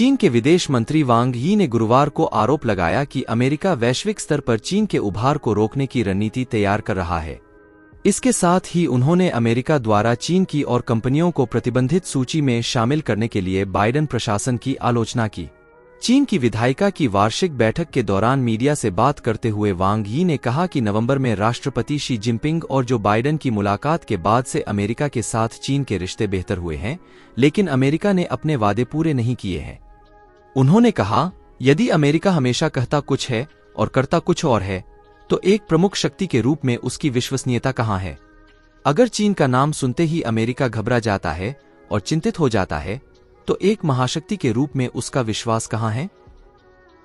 चीन के विदेश मंत्री वांग यी ने गुरुवार को आरोप लगाया कि अमेरिका वैश्विक स्तर पर चीन के उभार को रोकने की रणनीति तैयार कर रहा है। इसके साथ ही उन्होंने अमेरिका द्वारा चीन की और कंपनियों को प्रतिबंधित सूची में शामिल करने के लिए बाइडेन प्रशासन की आलोचना की। चीन की विधायिका की वार्षिक बैठक के दौरान मीडिया से बात करते हुए वांग यी ने कहा कि नवंबर में राष्ट्रपति शी जिनपिंग और जो बाइडेन की मुलाकात के बाद से अमेरिका के साथ चीन के रिश्ते बेहतर हुए हैं, लेकिन अमेरिका ने अपने वादे पूरे नहीं किए हैं। उन्होंने कहा, यदि अमेरिका हमेशा कहता कुछ है और करता कुछ और है, तो एक प्रमुख शक्ति के रूप में उसकी विश्वसनीयता कहाँ है? अगर चीन का नाम सुनते ही अमेरिका घबरा जाता है और चिंतित हो जाता है, तो एक महाशक्ति के रूप में उसका विश्वास कहाँ है?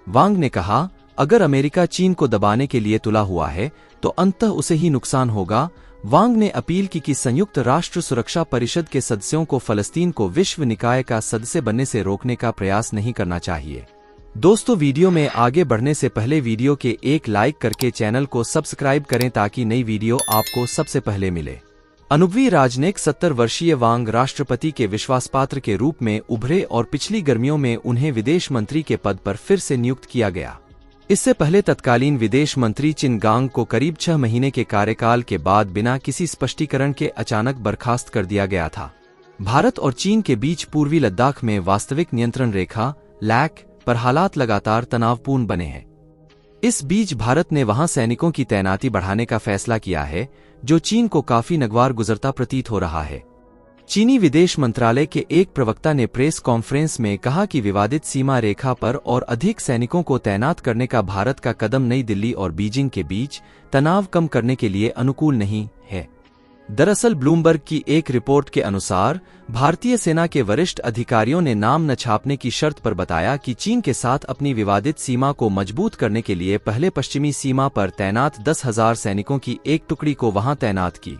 वांग ने कहा, अगर अमेरिका चीन को दबाने के लिए तुला हुआ है, तो अंततः उसे ही नुकसान होगा। वांग ने अपील की कि संयुक्त राष्ट्र सुरक्षा परिषद के सदस्यों को फलस्तीन को विश्व निकाय का सदस्य बनने से रोकने का प्रयास नहीं करना चाहिए। दोस्तों, वीडियो में आगे बढ़ने से पहले वीडियो के एक लाइक करके चैनल को सब्सक्राइब करें ताकि नई वीडियो आपको सबसे पहले मिले। अनुभवी राजनयिक 70 वर्षीय वांग राष्ट्रपति के विश्वासपात्र के रूप में उभरे और पिछली गर्मियों में उन्हें विदेश मंत्री के पद पर फिर से नियुक्त किया गया। इससे पहले तत्कालीन विदेश मंत्री चिन गांग को करीब 6 महीने के कार्यकाल के बाद बिना किसी स्पष्टीकरण के अचानक बर्खास्त कर दिया गया था। भारत और चीन के बीच पूर्वी लद्दाख में वास्तविक नियंत्रण रेखा लैक पर हालात लगातार तनावपूर्ण बने हैं। इस बीच भारत ने वहां सैनिकों की तैनाती बढ़ाने का फैसला किया है, जो चीन को काफी नागवार गुजरता प्रतीत हो रहा है। चीनी विदेश मंत्रालय के एक प्रवक्ता ने प्रेस कॉन्फ्रेंस में कहा कि विवादित सीमा रेखा पर और अधिक सैनिकों को तैनात करने का भारत का कदम नई दिल्ली और बीजिंग के बीच तनाव कम करने के लिए अनुकूल नहीं है। दरअसल ब्लूमबर्ग की एक रिपोर्ट के अनुसार भारतीय सेना के वरिष्ठ अधिकारियों ने नाम न छापने की शर्त पर बताया कि चीन के साथ अपनी विवादित सीमा को मजबूत करने के लिए पहले पश्चिमी सीमा पर तैनात 10,000 सैनिकों की एक टुकड़ी को वहां तैनात की।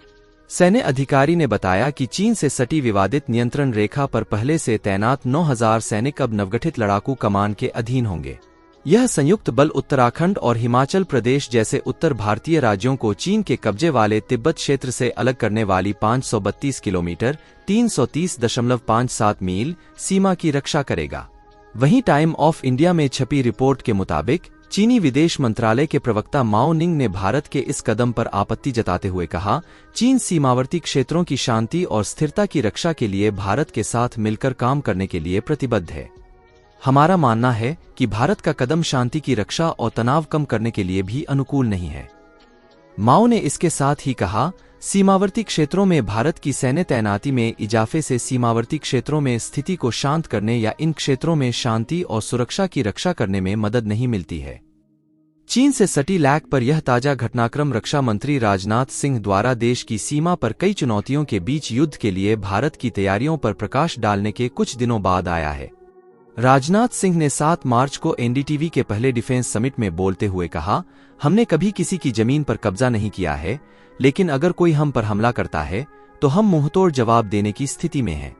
सैन्य अधिकारी ने बताया कि चीन से सटी विवादित नियंत्रण रेखा पर पहले से तैनात 9,000 सैनिक अब नवगठित लड़ाकू कमान के अधीन होंगे। यह संयुक्त बल उत्तराखंड और हिमाचल प्रदेश जैसे उत्तर भारतीय राज्यों को चीन के कब्जे वाले तिब्बत क्षेत्र से अलग करने वाली 532 किलोमीटर 330.57 मील सीमा की रक्षा करेगा। वहीं टाइम ऑफ इंडिया में छपी रिपोर्ट के मुताबिक चीनी विदेश मंत्रालय के प्रवक्ता माओ निंग ने भारत के इस कदम पर आपत्ति जताते हुए कहा, चीन सीमावर्ती क्षेत्रों की शांति और स्थिरता की रक्षा के लिए भारत के साथ मिलकर काम करने के लिए प्रतिबद्ध है। हमारा मानना है कि भारत का कदम शांति की रक्षा और तनाव कम करने के लिए भी अनुकूल नहीं है। माओ ने इसके साथ ही कहा, सीमावर्ती क्षेत्रों में भारत की सैन्य तैनाती में इजाफे से सीमावर्ती क्षेत्रों में स्थिति को शांत करने या इन क्षेत्रों में शांति और सुरक्षा की रक्षा करने में मदद नहीं मिलती है। चीन से सटी लैक पर यह ताजा घटनाक्रम रक्षा मंत्री राजनाथ सिंह द्वारा देश की सीमा पर कई चुनौतियों के बीच युद्ध के लिए भारत की तैयारियों पर प्रकाश डालने के कुछ दिनों बाद आया है। राजनाथ सिंह ने 7 मार्च को एनडीटीवी के पहले डिफेंस समिट में बोलते हुए कहा, हमने कभी किसी की जमीन पर कब्जा नहीं किया है, लेकिन अगर कोई हम पर हमला करता है तो हम मुंहतोड़ जवाब देने की स्थिति में हैं।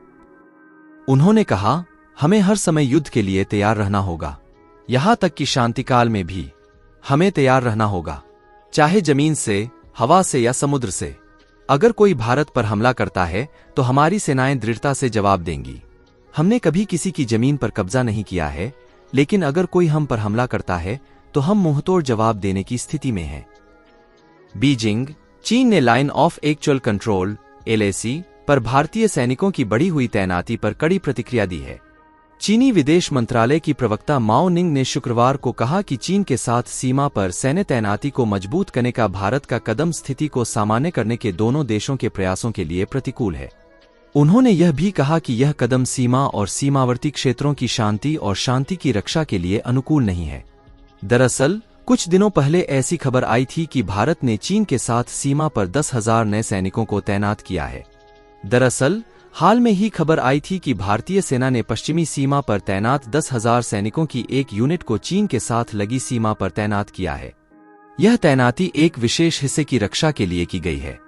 उन्होंने कहा, हमें हर समय युद्ध के लिए तैयार रहना होगा, यहां तक कि शांतिकाल में भी हमें तैयार रहना होगा, चाहे जमीन से, हवा से या समुद्र से। अगर कोई भारत पर हमला करता है तो हमारी सेनाएं दृढ़ता से जवाब देंगी। हमने कभी किसी की जमीन पर कब्जा नहीं किया है, लेकिन अगर कोई हम पर हमला करता है तो हम मुंहतोड़ जवाब देने की स्थिति में हैं। बीजिंग, चीन ने line of actual control (LAC) पर भारतीय सैनिकों की बढ़ी हुई तैनाती पर कड़ी प्रतिक्रिया दी है। चीनी विदेश मंत्रालय की प्रवक्ता माओ निंग ने शुक्रवार को कहा कि चीन के साथ सीमा पर सैन्य तैनाती को मजबूत करने का भारत का कदम स्थिति को सामान्य करने के दोनों देशों के प्रयासों के लिए प्रतिकूल है। उन्होंने यह भी कहा कि यह कदम सीमा और सीमावर्ती क्षेत्रों की शांति और शांति की रक्षा के लिए अनुकूल नहीं है। दरअसल कुछ दिनों पहले ऐसी खबर आई थी कि भारत ने चीन के साथ सीमा पर 10,000 नए सैनिकों को तैनात किया है। दरअसल हाल में ही खबर आई थी कि भारतीय सेना ने पश्चिमी सीमा पर तैनात 10,000 सैनिकों की एक यूनिट को चीन के साथ लगी सीमा पर तैनात किया है। यह तैनाती एक विशेष हिस्से की रक्षा के लिए की गई है।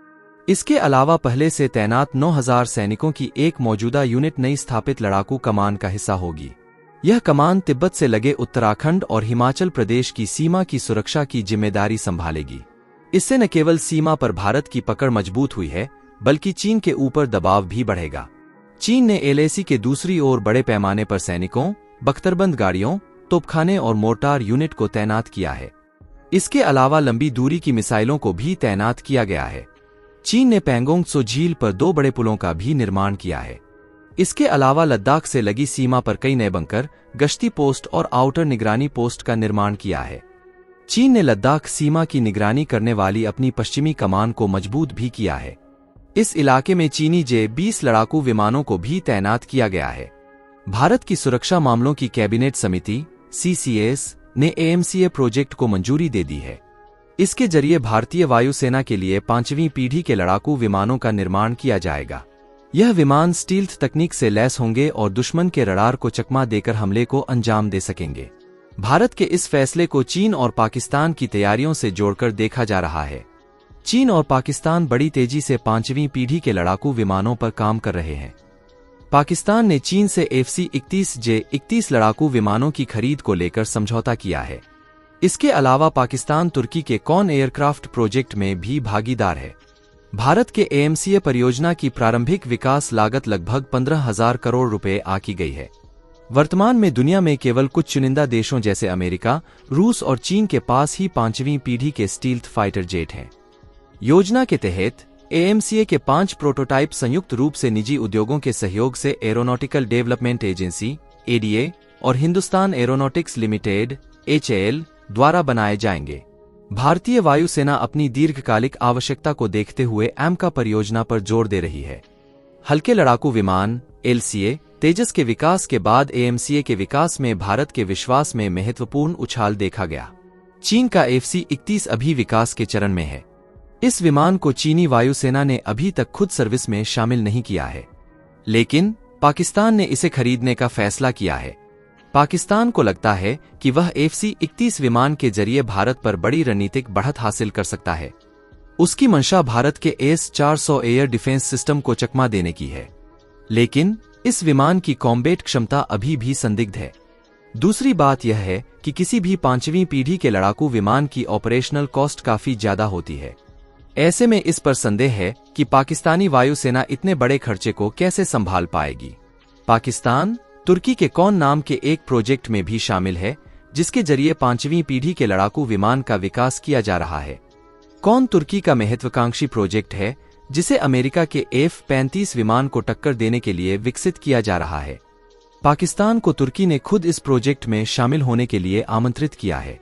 इसके अलावा पहले से तैनात 9,000 सैनिकों की एक मौजूदा यूनिट नई स्थापित लड़ाकू कमान का हिस्सा होगी। यह कमान तिब्बत से लगे उत्तराखंड और हिमाचल प्रदेश की सीमा की सुरक्षा की जिम्मेदारी संभालेगी। इससे न केवल सीमा पर भारत की पकड़ मजबूत हुई है, बल्कि चीन के ऊपर दबाव भी बढ़ेगा। चीन ने LAC के दूसरी ओर बड़े पैमाने पर सैनिकों, बख्तरबंद गाड़ियों, तोपखाने और मोर्टार यूनिट को तैनात किया है। इसके अलावा लंबी दूरी की मिसाइलों को भी तैनात किया गया है। चीन ने पैंगोंग त्सो झील पर 2 बड़े पुलों का भी निर्माण किया है। इसके अलावा लद्दाख से लगी सीमा पर कई नए बंकर, गश्ती पोस्ट और आउटर निगरानी पोस्ट का निर्माण किया है। चीन ने लद्दाख सीमा की निगरानी करने वाली अपनी पश्चिमी कमान को मजबूत भी किया है। इस इलाके में चीनी J-20 लड़ाकू विमानों को भी तैनात किया गया है। भारत की सुरक्षा मामलों की कैबिनेट समिति CCS ने AMCA प्रोजेक्ट को मंजूरी दे दी है। इसके जरिए भारतीय वायुसेना के लिए 5वीं पीढ़ी के लड़ाकू विमानों का निर्माण किया जाएगा। यह विमान स्टील्थ तकनीक से लैस होंगे और दुश्मन के रडार को चकमा देकर हमले को अंजाम दे सकेंगे। भारत के इस फैसले को चीन और पाकिस्तान की तैयारियों से जोड़कर देखा जा रहा है। चीन और पाकिस्तान बड़ी तेजी से 5वीं पीढ़ी के लड़ाकू विमानों पर काम कर रहे हैं। पाकिस्तान ने चीन से FC-31 J-31 लड़ाकू विमानों की खरीद को लेकर समझौता किया है। इसके अलावा पाकिस्तान तुर्की के कॉन एयरक्राफ्ट प्रोजेक्ट में भी भागीदार है। भारत के AMCA परियोजना की प्रारंभिक विकास लागत लगभग 15,000 करोड़ रुपए आकी गई है। वर्तमान में दुनिया में केवल कुछ चुनिंदा देशों जैसे अमेरिका, रूस और चीन के पास ही 5वीं पीढ़ी के स्टील्थ फाइटर जेट हैं। योजना के तहत AMCA के 5 प्रोटोटाइप संयुक्त रूप से निजी उद्योगों के सहयोग से एरोनॉटिकल डेवलपमेंट एजेंसी ADA और हिंदुस्तान एरोनॉटिक्स लिमिटेड HAL द्वारा बनाए जाएंगे। भारतीय वायुसेना अपनी दीर्घकालिक आवश्यकता को देखते हुए AMCA परियोजना पर जोर दे रही है। हल्के लड़ाकू विमान LCA तेजस के विकास के बाद AMCA के विकास में भारत के विश्वास में महत्वपूर्ण उछाल देखा गया। चीन का FC-31 अभी विकास के चरण में है। इस विमान को चीनी वायुसेना ने अभी तक खुद सर्विस में शामिल नहीं किया है, लेकिन पाकिस्तान ने इसे खरीदने का फैसला किया है। पाकिस्तान को लगता है कि वह FC-31 विमान के जरिए भारत पर बड़ी रणनीतिक बढ़त हासिल कर सकता है। उसकी मंशा भारत के S-400 एयर डिफेंस सिस्टम को चकमा देने की है, लेकिन इस विमान की कॉम्बैट क्षमता अभी भी संदिग्ध है। दूसरी बात यह है कि किसी भी 5वीं पीढ़ी के लड़ाकू विमान की ऑपरेशनल कॉस्ट काफी ज्यादा होती है। ऐसे में इस पर संदेह है कि पाकिस्तानी वायुसेना इतने बड़े खर्चे को कैसे संभाल पाएगी। पाकिस्तान तुर्की के कॉन नाम के एक प्रोजेक्ट में भी शामिल है, जिसके जरिए 5वीं पीढ़ी के लड़ाकू विमान का विकास किया जा रहा है। कॉन तुर्की का महत्वाकांक्षी प्रोजेक्ट है, जिसे अमेरिका के F-35 विमान को टक्कर देने के लिए विकसित किया जा रहा है। पाकिस्तान को तुर्की ने खुद इस प्रोजेक्ट में शामिल होने के लिए आमंत्रित किया है।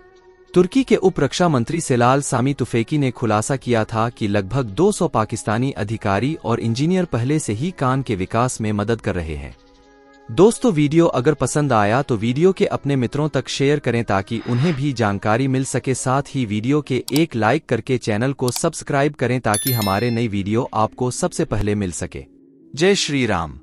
तुर्की के उप रक्षा मंत्री सेलाल सामी तुफेकी ने खुलासा किया था कि लगभग 200 पाकिस्तानी अधिकारी और इंजीनियर पहले से ही कॉन के विकास में मदद कर रहे हैं। दोस्तों, वीडियो अगर पसंद आया तो वीडियो के अपने मित्रों तक शेयर करें ताकि उन्हें भी जानकारी मिल सके। साथ ही वीडियो के एक लाइक करके चैनल को सब्सक्राइब करें ताकि हमारे नई वीडियो आपको सबसे पहले मिल सके। जय श्री राम।